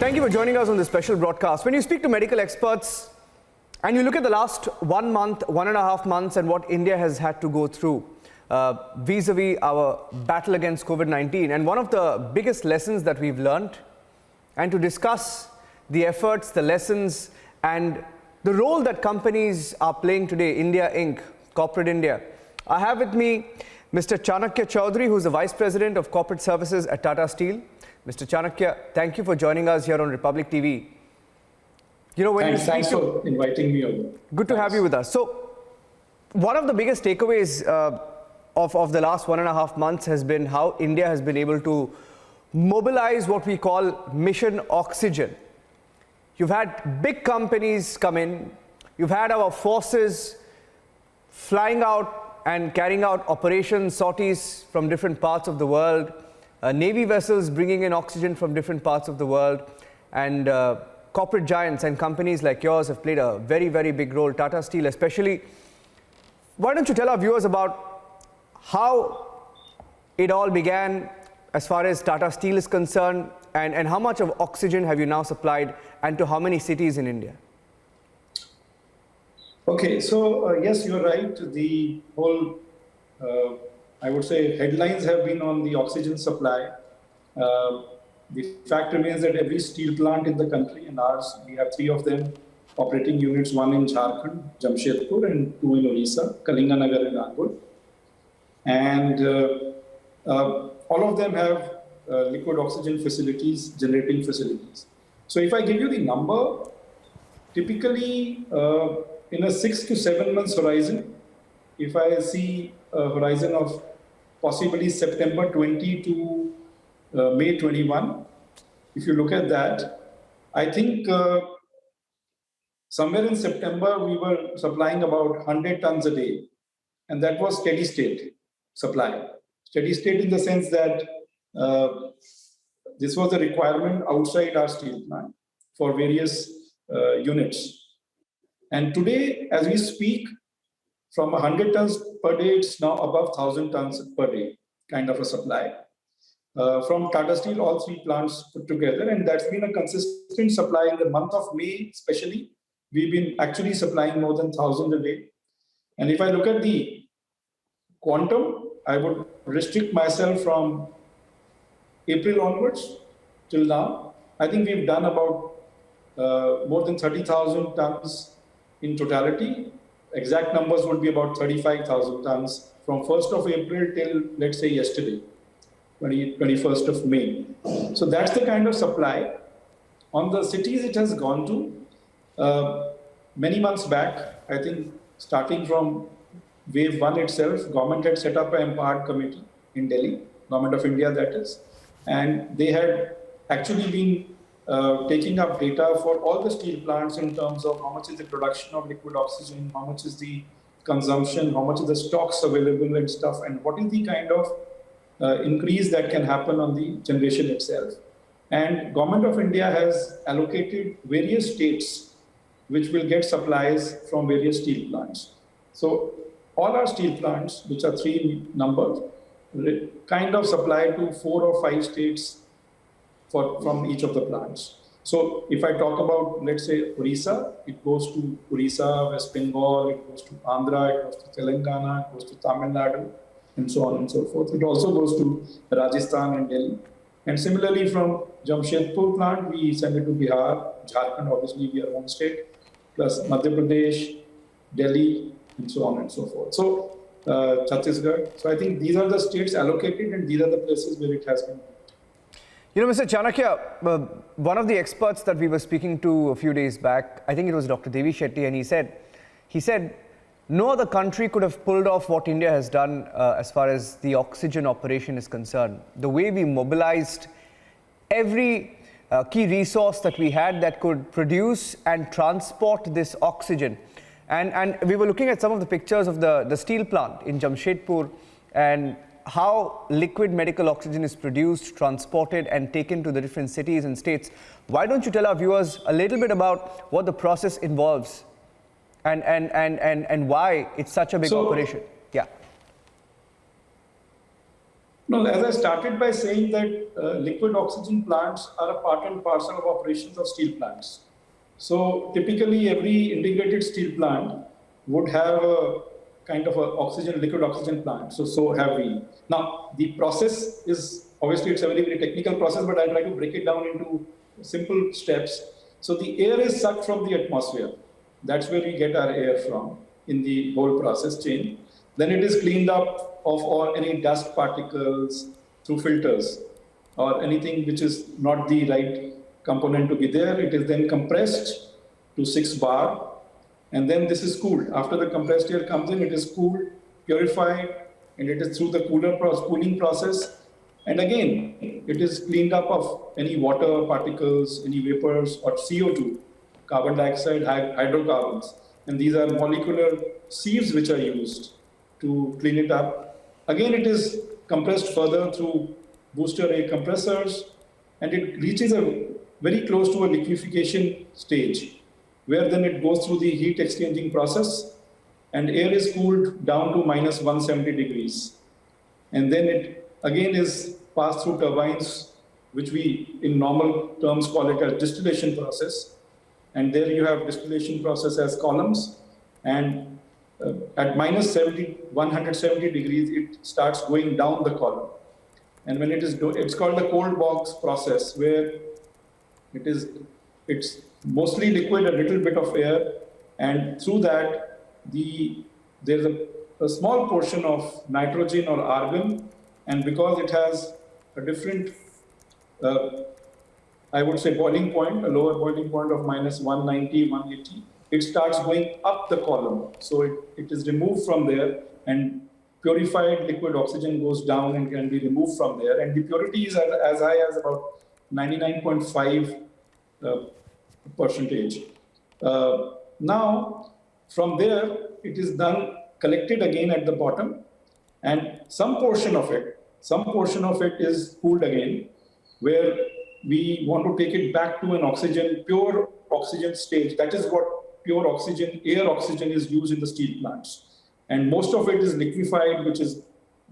Thank you for joining us on this special broadcast. When you speak to medical experts and you look at the last 1 month, 1.5 months and what India has had to go through vis-a-vis our battle against COVID-19, and one of the biggest lessons that we've learned, and to discuss the efforts, the lessons and the role that companies are playing today, India Inc., Corporate India. I have with me Mr. Chanakya Chaudhary, who is the Vice President of Corporate Services at Tata Steel. Mr. Chanakya, thank you for joining us here on Republic TV. You know, when thanks for inviting me over. Good to have you with us. So, one of the biggest takeaways of the last 1.5 months has been how India has been able to mobilize what we call Mission Oxygen. You've had big companies come in, you've had our forces flying out and carrying out operations, sorties from different parts of the world, Navy vessels bringing in oxygen from different parts of the world, and corporate giants and companies like yours have played a very, very big role, Tata Steel especially. Why don't you tell our viewers about how it all began as far as Tata Steel is concerned, and how much of oxygen have you now supplied and to how many cities in India? Okay, so yes, you're right. The whole, I would say, headlines have been on the oxygen supply. The fact remains that every steel plant in the country, and ours, we have 3 of them, operating units, 1 in Jharkhand, Jamshedpur, and 2 in Odisha, Kalinganagar and Angul. And all of them have liquid oxygen facilities, generating facilities. So if I give you the number, typically in a 6 to 7 months horizon, if I see a horizon of possibly September 20 to May 21, if you look at that, I think somewhere in September we were supplying about 100 tons a day, and that was steady state supply. Steady state in the sense that this was a requirement outside our steel plant for various units. And today, as we speak, from 100 tons per day, it's now above 1,000 tons per day, kind of a supply. From Tata Steel, all 3 plants put together, and that's been a consistent supply in the month of May, especially. We've been actually supplying more than 1,000 a day. And if I look at the quantum, I would restrict myself from April onwards till now. I think we've done about more than 30,000 tons in totality. Exact numbers would be about 35,000 tons from 1st of April till, let's say, yesterday, 21st of May. So that's the kind of supply. On the cities it has gone to, many months back, I think starting from wave 1 itself, government had set up an empowered committee in Delhi, Government of India that is, and they had actually been taking up data for all the steel plants in terms of how much is the production of liquid oxygen, how much is the consumption, how much is the stocks available and stuff, and what is the kind of increase that can happen on the generation itself. And Government of India has allocated various states which will get supplies from various steel plants. So all our steel plants, which are 3 in number, kind of supply to 4 or 5 states from each of the plants. So if I talk about, let's say, Odisha, it goes to Odisha, West Bengal, it goes to Andhra, it goes to Telangana, it goes to Tamil Nadu, and so on and so forth. It also goes to Rajasthan and Delhi. And similarly, from Jamshedpur plant, we send it to Bihar, Jharkhand, obviously we are home state, plus Madhya Pradesh, Delhi, and so on and so forth. So Chhattisgarh. So I think these are the states allocated, and these are the places where it has been. You know, Mr. Chanakya, one of the experts that we were speaking to a few days back, I think it was Dr. Devi Shetty, and he said, no other country could have pulled off what India has done as far as the oxygen operation is concerned. The way we mobilized every key resource that we had that could produce and transport this oxygen. And we were looking at some of the pictures of the steel plant in Jamshedpur and how liquid medical oxygen is produced, transported and taken to the different cities and states. Why don't you tell our viewers a little bit about what the process involves and why it's such a big operation? Yeah. No, as I started by saying that liquid oxygen plants are a part and parcel of operations of steel plants. So typically every integrated steel plant would have a kind of a liquid oxygen plant. So have we. Now the process is obviously it's a very, very technical process, but I'll try to break it down into simple steps. So the air is sucked from the atmosphere. That's where we get our air from in the whole process chain. Then it is cleaned up of all any dust particles through filters or anything which is not the right component to be there. It is then compressed to 6 bar, and then this is cooled. After the compressed air comes in, it is cooled, purified, and it is through the cooling process. And again, it is cleaned up of any water particles, any vapors, or CO2, carbon dioxide, hydrocarbons. And these are molecular sieves which are used to clean it up. Again, it is compressed further through booster air compressors, and it reaches a very close to a liquefaction stage, where then it goes through the heat exchanging process, and air is cooled down to minus 170 degrees. And then it again is passed through turbines, which we in normal terms call it a distillation process. And there you have distillation process as columns, and at minus 170 degrees, it starts going down the column. And when it's called the cold box process, where it's mostly liquid, a little bit of air, and through that, there's a small portion of nitrogen or argon, and because it has a different, I would say, boiling point, a lower boiling point of minus 190, 180, it starts going up the column. So it is removed from there, and purified liquid oxygen goes down and can be removed from there. And the purity is as high as about 99.5 percentage. Now, from there, it is collected again at the bottom, and some portion of it is cooled again, where we want to take it back to an pure oxygen stage. That is what pure oxygen, air oxygen is used in the steel plants. And most of it is liquefied, which is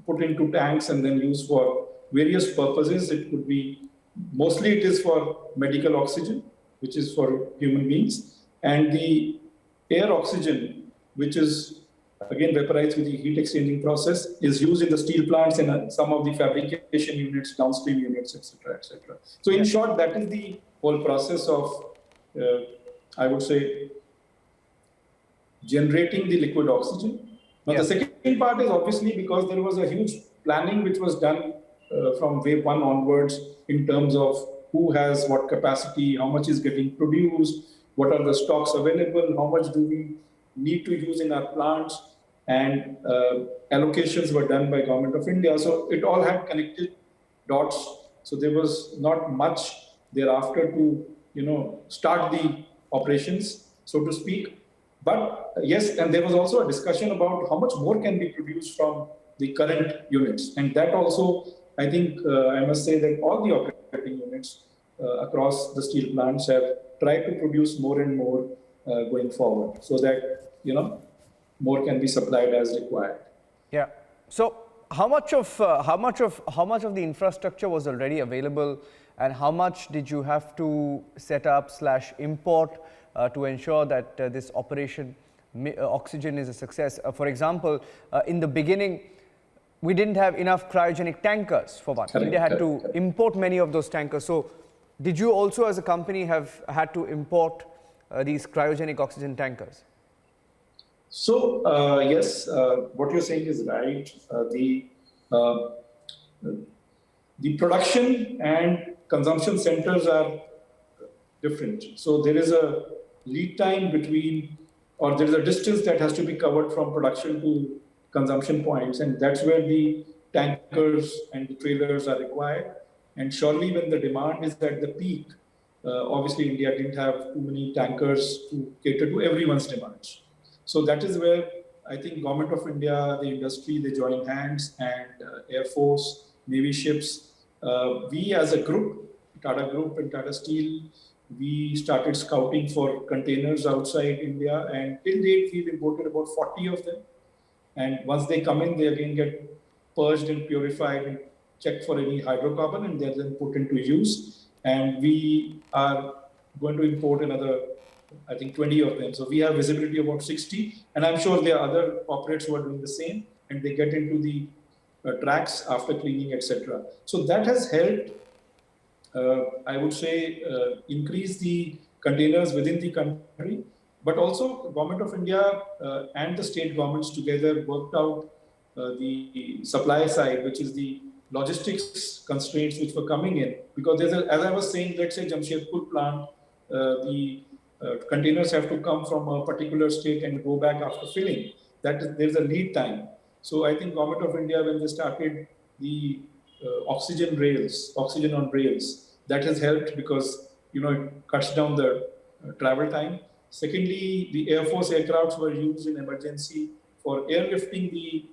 put into tanks and then used for various purposes. It could be, mostly it is for medical oxygen, which is for human beings. And the air oxygen, which is again vaporized with the heat exchanging process, is used in the steel plants and some of the fabrication units, downstream units, etc., etc. So in short, that is the whole process of, I would say, generating the liquid oxygen. Now, the second part is obviously because there was a huge planning which was done from wave one onwards in terms of who has what capacity, how much is getting produced, what are the stocks available, how much do we need to use in our plants, and allocations were done by Government of India. So it all had connected dots. So there was not much thereafter to, start the operations, so to speak. But yes, and there was also a discussion about how much more can be produced from the current units. And that also, I think, I must say that all the operating units across the steel plants have tried to produce more and more going forward, so that, more can be supplied as required. Yeah. So how much of the infrastructure was already available, and how much did you have to set up / import to ensure that this operation oxygen is a success? For example, in the beginning, we didn't have enough cryogenic tankers for one. India had to import many of those tankers. So did you also as a company have had to import these cryogenic oxygen tankers? So yes, what you're saying is right. The production and consumption centers are different. So there is a lead time between, or there is a distance that has to be covered from production to consumption points, and that's where the tankers and the trailers are required. And surely when the demand is at the peak, obviously India didn't have too many tankers to cater to everyone's demands. So that is where I think Government of India, the industry, they joined hands, and Air Force, Navy ships. We as a group, Tata Group and Tata Steel, we started scouting for containers outside India, and till date we've imported about 40 of them. And once they come in, they again get purged and purified and checked for any hydrocarbon and they're then put into use. And we are going to import another, I think, 20 of them. So we have visibility about 60, and I'm sure there are other operators who are doing the same, and they get into the tracks after cleaning, etc. So that has helped, I would say, increase the containers within the country. But also, the Government of India and the state governments together worked out the supply side, which is the logistics constraints which were coming in. Because there's as I was saying, let's say Jamshedpur plant, the containers have to come from a particular state and go back after filling. There's a lead time. So I think Government of India, when they started the oxygen on rails, that has helped because it cuts down the travel time. Secondly, the Air Force aircrafts were used in emergency for airlifting the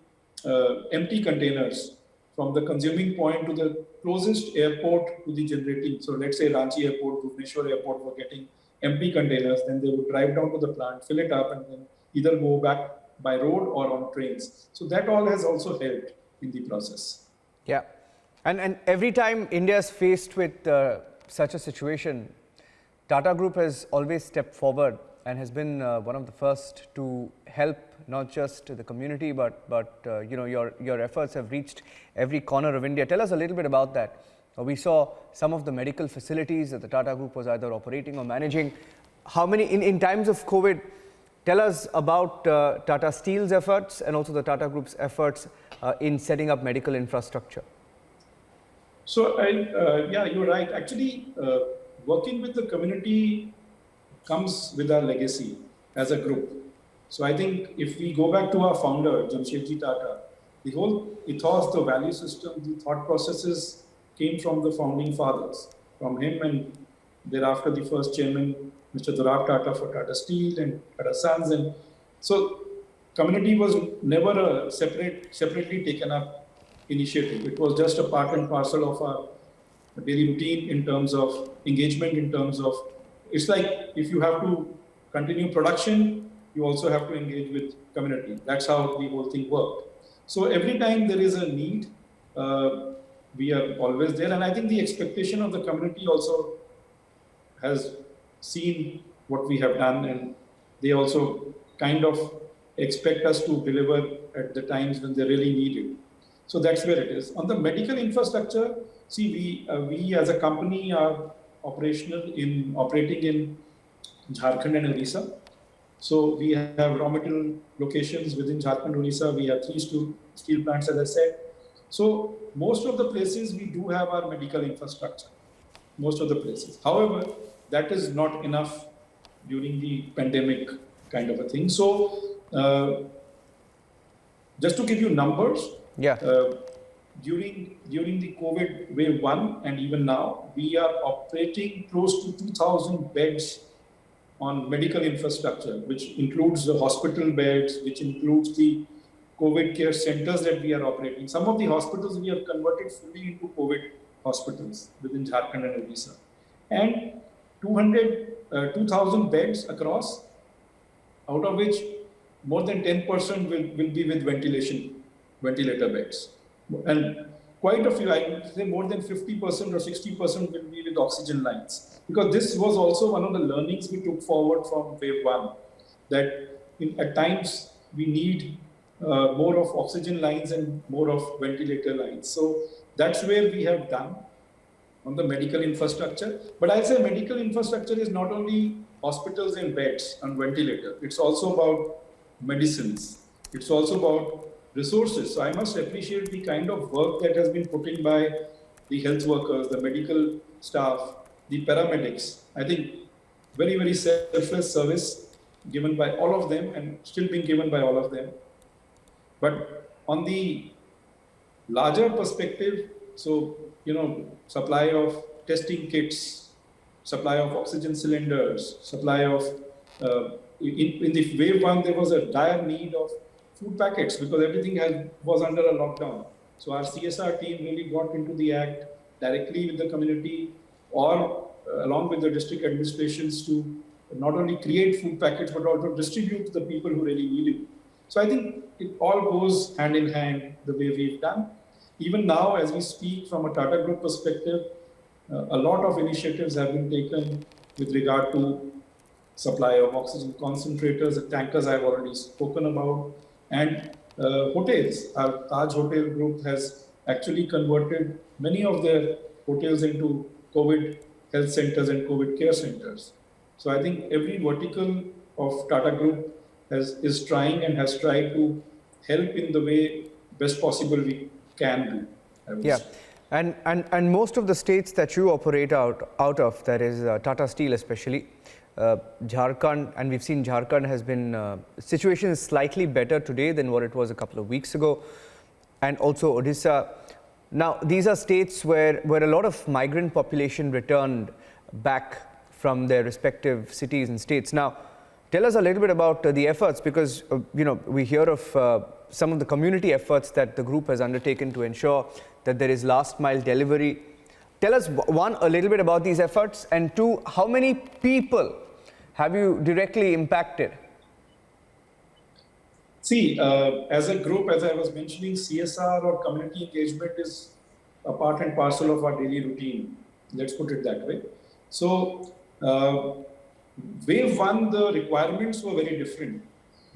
empty containers from the consuming point to the closest airport to the generating. So let's say Ranchi Airport, Bhubaneswar Airport were getting empty containers, then they would drive down to the plant, fill it up, and then either go back by road or on trains. So that all has also helped in the process. Yeah. And every time India is faced with such a situation, Tata Group has always stepped forward and has been one of the first to help not just the community, but your efforts have reached every corner of India. Tell us a little bit about that. We saw some of the medical facilities that the Tata Group was either operating or managing. How many, in times of COVID, tell us about Tata Steel's efforts and also the Tata Group's efforts in setting up medical infrastructure. So, yeah, you're right. Actually, working with the community comes with our legacy as a group. So I think if we go back to our founder, Jamshedji Tata, the whole ethos, the value system, the thought processes came from the founding fathers, from him and thereafter the first chairman, Mr. Dorab Tata for Tata Steel and Tata Sons. And so community was never a separately taken up initiative. It was just a part and parcel of our daily routine in terms of engagement, in terms of, it's like if you have to continue production, you also have to engage with community. That's how the whole thing worked. So every time there is a need, we are always there. And I think the expectation of the community also has seen what we have done, and they also kind of expect us to deliver at the times when they really need it. So that's where it is. On the medical infrastructure, see, we as a company are operating in Jharkhand and Odisha. So we have raw material locations within Jharkhand, Odisha. We have 3 steel plants, as I said. So most of the places we do have our medical infrastructure, most of the places. However, that is not enough during the pandemic kind of a thing. So just to give you numbers, during the COVID wave 1 and even now, we are operating close to 2,000 beds on medical infrastructure, which includes the hospital beds, which includes the COVID care centers that we are operating. Some of the hospitals we have converted fully into COVID hospitals within Jharkhand and Odisha. And 2,000 beds across, out of which more than 10% will be with ventilator beds. And quite a few, I would say more than 50% or 60% will be with oxygen lines. Because this was also one of the learnings we took forward from wave 1, that at times we need more of oxygen lines and more of ventilator lines. So that's where we have done on the medical infrastructure. But I'll say medical infrastructure is not only hospitals and beds and ventilator. It's also about medicines. It's also about resources. So I must appreciate the kind of work that has been put in by the health workers, the medical staff, the paramedics. I think very, very selfless service given by all of them and still being given by all of them. But on the larger perspective, so, supply of testing kits, supply of oxygen cylinders, supply of, in the wave 1, there was a dire need of food packets because everything was under a lockdown. So our CSR team really got into the act directly with the community or along with the district administrations to not only create food packets, but also distribute to the people who really need it. So I think it all goes hand in hand the way we've done. even now, as we speak, from a Tata Group perspective, a lot of initiatives have been taken with regard to supply of oxygen concentrators, the tankers I've already spoken about, and hotels. Our Taj Hotel Group has actually converted many of their hotels into COVID health centers and COVID care centers. So I think every vertical of Tata Group is trying and has tried to help in the way best possible we can do, I would Yeah. say. And most of the states that you operate out of, that is Tata Steel especially, Jharkhand, and we've seen Jharkhand has been, situation is slightly better today than what it was a couple of weeks ago, and also Odisha. Now, these are states where a lot of migrant population returned back from their respective cities and states. Now, tell us a little bit about the efforts, because we hear of some of the community efforts that the group has undertaken to ensure that there is last mile delivery. Tell us, one, a little bit about these efforts, and two, how many people have you directly impacted? See, as a group, as I was mentioning, CSR or community engagement is a part and parcel of our daily routine. Let's put it that way. So, wave one, the requirements were very different.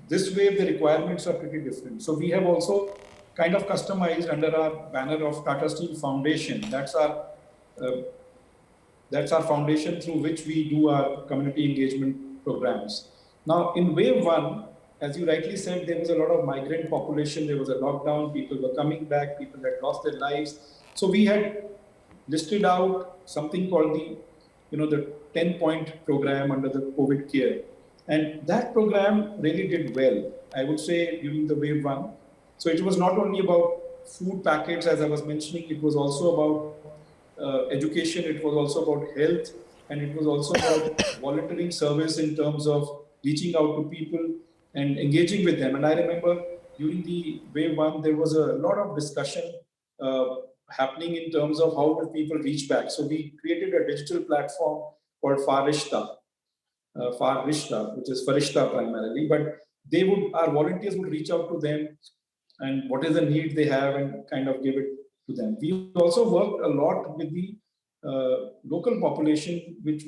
This wave, the requirements are pretty different. So, we have also kind of customized under our banner of Tata Steel Foundation. That's our foundation through which we do our community engagement programs. Now, in wave one, as you rightly said, there was a lot of migrant population. There was a lockdown. People were coming back. People had lost their lives. So we had listed out something called the 10-point program under the COVID care, and that program really did well, I would say, during the wave one. So it was not only about food packets, as I was mentioning. It was also about education. It was also about health, and it was also about volunteering service in terms of reaching out to people and engaging with them. And I remember during the wave one, there was a lot of discussion happening in terms of how would people reach back. So we created a digital platform called Farishta, which is Farishta primarily. But our volunteers would reach out to them and what is the need they have and kind of give it to them. We also worked a lot with the local population, which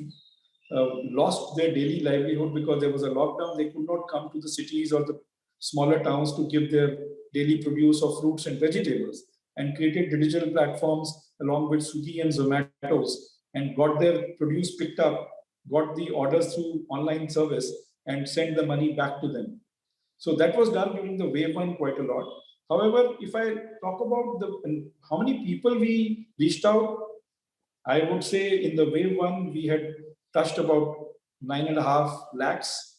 lost their daily livelihood because there was a lockdown. They could not come to the cities or the smaller towns to give their daily produce of fruits and vegetables, and created digital platforms along with Swiggy and Zomato's, and got their produce picked up, got the orders through online service, and sent the money back to them. So that was done during the wave one quite a lot. However, if I talk about how many people we reached out, I would say in the wave one, we had touched about 9.5 lakhs,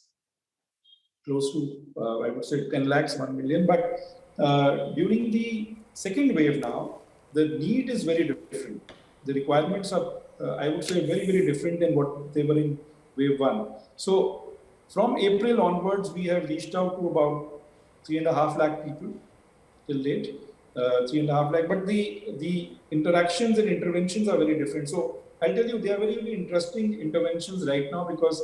close to, I would say 10 lakhs, 1 million. But during the second wave now, the need is very different. The requirements are, I would say, very, very different than what they were in wave one. So from April onwards, we have reached out to about 3.5 lakh people till date, 3.5 lakh. But the interactions and interventions are very different. So I'll tell you, they are very, very interesting interventions right now, because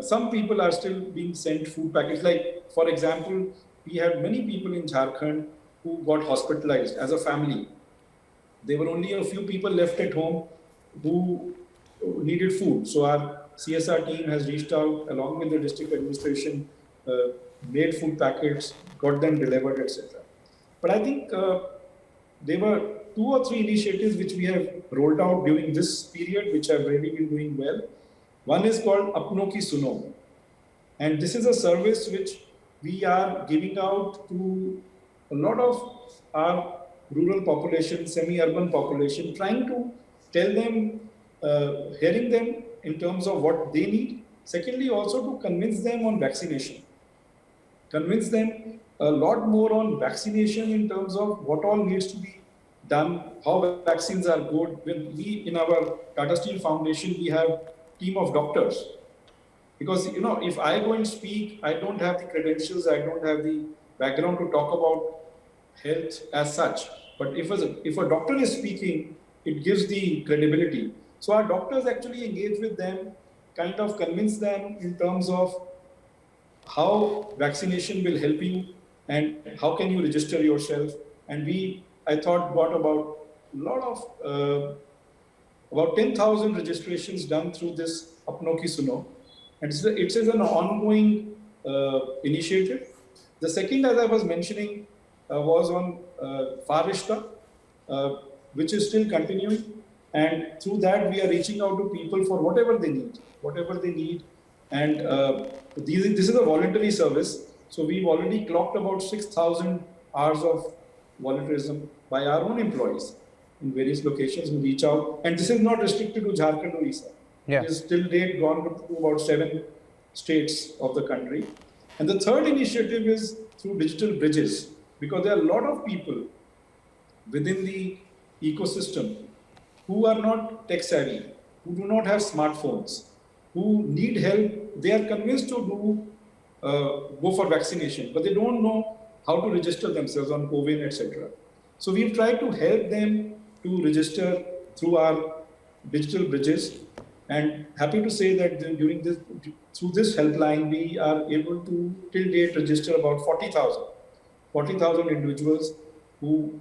some people are still being sent food packets. Like, for example, we had many people in Jharkhand who got hospitalized as a family. There were only a few people left at home who needed food. So our CSR team has reached out along with the district administration, made food packets, got them delivered, etc. But I think there were 2 or 3 initiatives which we have rolled out during this period, which have really been doing well. One is called Apno Ki Suno. And this is a service which we are giving out to a lot of our rural population, semi-urban population, trying to tell them, hearing them in terms of what they need. Secondly, also to convince them on vaccination. Convince them a lot more on vaccination in terms of what all needs to be done, how vaccines are good. When we, in our Tata Steel Foundation, we have a team of doctors. Because, if I go and speak, I don't have the credentials, I don't have the background to talk about health as such. But if a doctor is speaking, it gives the credibility. So our doctors actually engage with them, kind of convince them in terms of how vaccination will help you and how can you register yourself. And I thought got about a lot of about 10,000 registrations done through this Apno Ki Suno, and it is an ongoing initiative. The second, as I was mentioning, was on Farishta, uh, which is still continuing, and through that we are reaching out to people for whatever they need, and this is a voluntary service. So we've already clocked about 6,000 hours of volunteerism by our own employees in various locations who reach out. And this is not restricted to Jharkhand or Orissa. Yeah. It is till date gone to about 7 states of the country. And the third initiative is through digital bridges, because there are a lot of people within the ecosystem who are not tech savvy, who do not have smartphones, who need help. They are convinced to go for vaccination, but they don't know how to register themselves on CoWIN, etc. So we've tried to help them to register through our digital bridges, and happy to say that through this helpline, we are able to till date register about 40,000 individuals who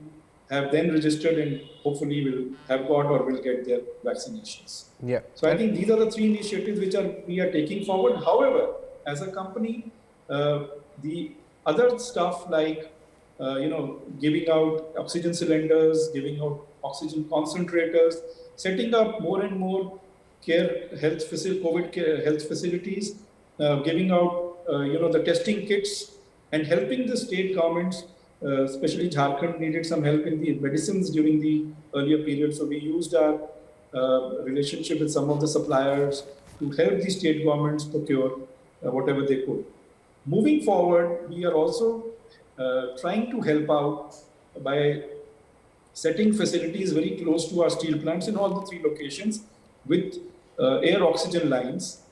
have then registered and hopefully will have got or will get their vaccinations. Yeah. So I think these are the three initiatives which we are taking forward. However, as a company, the other stuff like giving out oxygen cylinders, giving out oxygen concentrators, setting up more and more COVID care health facilities, giving out the testing kits, and helping the state governments. Especially Jharkhand needed some help in the medicines during the earlier period, so we used our relationship with some of the suppliers to help the state governments procure whatever they could. Moving forward, we are also trying to help out by setting facilities very close to our steel plants in all the three locations with air oxygen lines.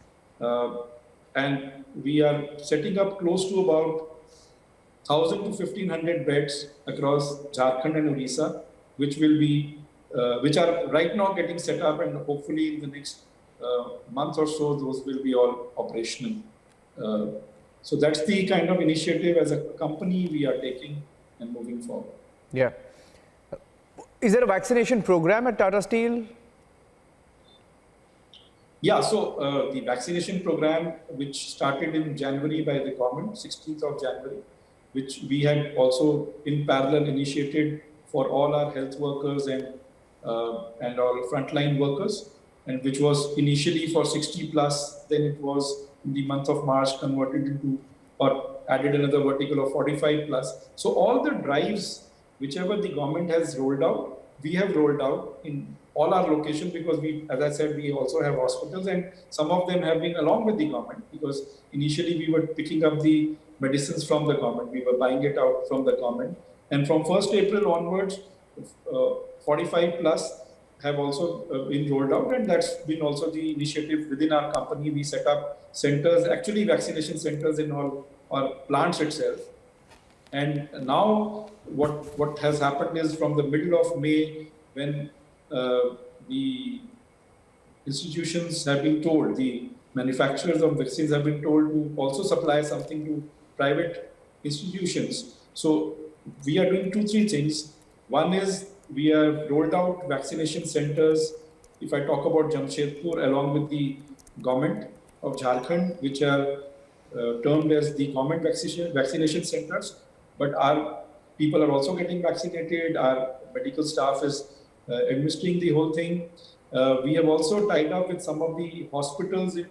And we are setting up close to about 1,000 to 1,500 beds across Jharkhand and Orissa, which are right now getting set up, and hopefully in the next month or so, those will be all operational. So that's the kind of initiative as a company we are taking and moving forward. Yeah. Is there a vaccination program at Tata Steel? Yeah, so the vaccination program, which started in January by the government, 16th of January, which we had also in parallel initiated for all our health workers and all frontline workers, and which was initially for 60 plus, then it was in the month of March converted into or added another vertical of 45 plus. So all the drives, whichever the government has rolled out, we have rolled out in all our locations, because as I said, we also have hospitals, and some of them have been along with the government, because initially we were picking up the medicines from the government, we were buying it out from the government. And from 1st April onwards, 45 plus have also been rolled out, and that's been also the initiative within our company. We set up centers, actually vaccination centers in all our plants itself. And now what has happened is from the middle of May, when the institutions have been told, the manufacturers of vaccines have been told to also supply something to private institutions. So we are doing 2-3 things. One is we have rolled out vaccination centers. If I talk about Jamshedpur, along with the government of Jharkhand, which are termed as the government vaccination centers, but our people are also getting vaccinated. Our medical staff is administering the whole thing. We have also tied up with some of the hospitals in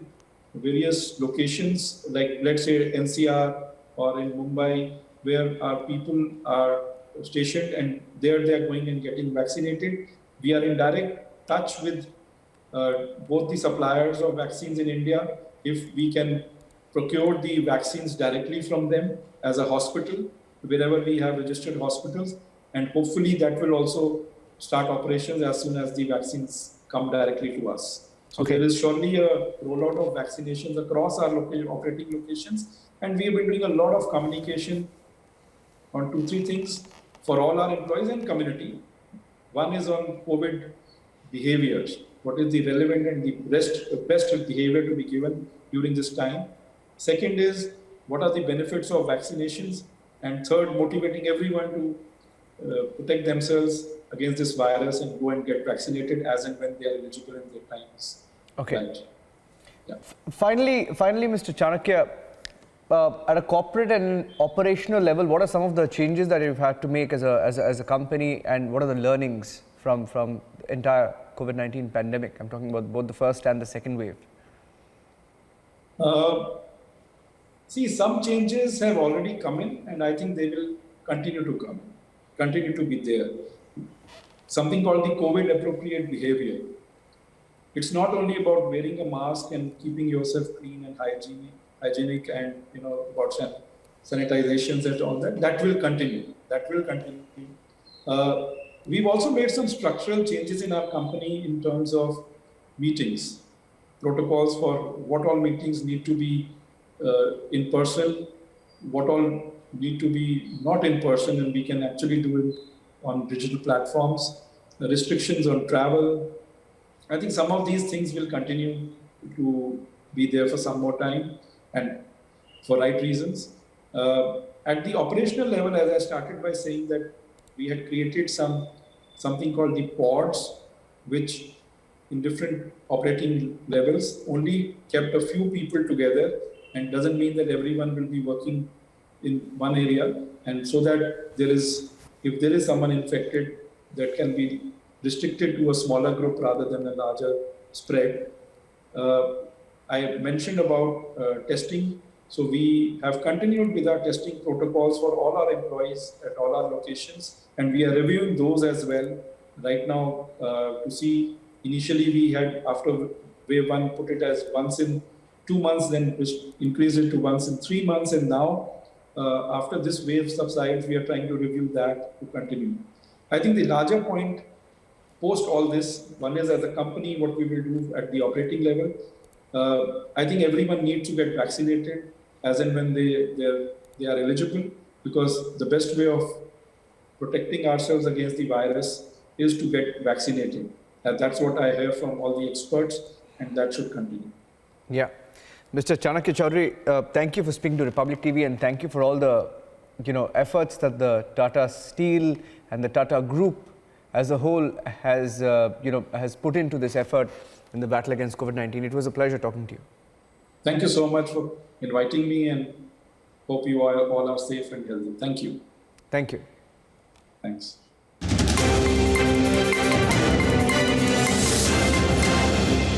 various locations, like let's say NCR or in Mumbai, where our people are stationed, and there they are going and getting vaccinated. We are in direct touch with both the suppliers of vaccines in India. If we can procure the vaccines directly from them as a hospital, wherever we have registered hospitals, and hopefully that will also start operations as soon as the vaccines come directly to us. So there is surely a rollout of vaccinations across our operating locations, and we have been doing a lot of communication on 2-3 things for all our employees and community. One is on COVID behaviors. What is the relevant and the best behavior to be given during this time? Second is what are the benefits of vaccinations? And third, motivating everyone to protect themselves against this virus and go and get vaccinated as and when they are eligible in their times. Okay. Right. Yeah. Finally, Mr. Chanakya, at a corporate and operational level, what are some of the changes that you've had to make as a company, and what are the learnings from the entire COVID-19 pandemic? I'm talking about both the first and the second wave. See, some changes have already come in, and I think they will continue to come, continue to be there. Something called the COVID appropriate behavior. It's not only about wearing a mask and keeping yourself clean and hygienic and about sanitizations and all that. That will continue. That will continue. We've also made some structural changes in our company in terms of meetings, protocols for what all meetings need to be in person, what all need to be not in person, and we can actually do it on digital platforms, restrictions on travel. I think some of these things will continue to be there for some more time and for right reasons. At the operational level, as I started by saying that we had created something called the pods, which in different operating levels only kept a few people together, and doesn't mean that everyone will be working in one area. And so that if there is someone infected, that can be restricted to a smaller group rather than a larger spread. I mentioned about testing. So we have continued with our testing protocols for all our employees at all our locations, and we are reviewing those as well right now to see. Initially, we had, after wave 1, put it as once in 2 months, then increased it to once in 3 months, and now after this wave subsides, we are trying to review that to continue. I think the larger point post all this, one is as a company, what we will do at the operating level. I think everyone needs to get vaccinated as and when they are eligible, because the best way of protecting ourselves against the virus is to get vaccinated. And that's what I hear from all the experts, and that should continue. Yeah. Mr. Chanakya Chaudhary, thank you for speaking to Republic TV, and thank you for all the efforts that the Tata Steel and the Tata Group as a whole has put into this effort in the battle against COVID-19. It was a pleasure talking to you. Thank you so much for inviting me, and hope you all are safe and healthy. Thank you. Thank you. Thanks.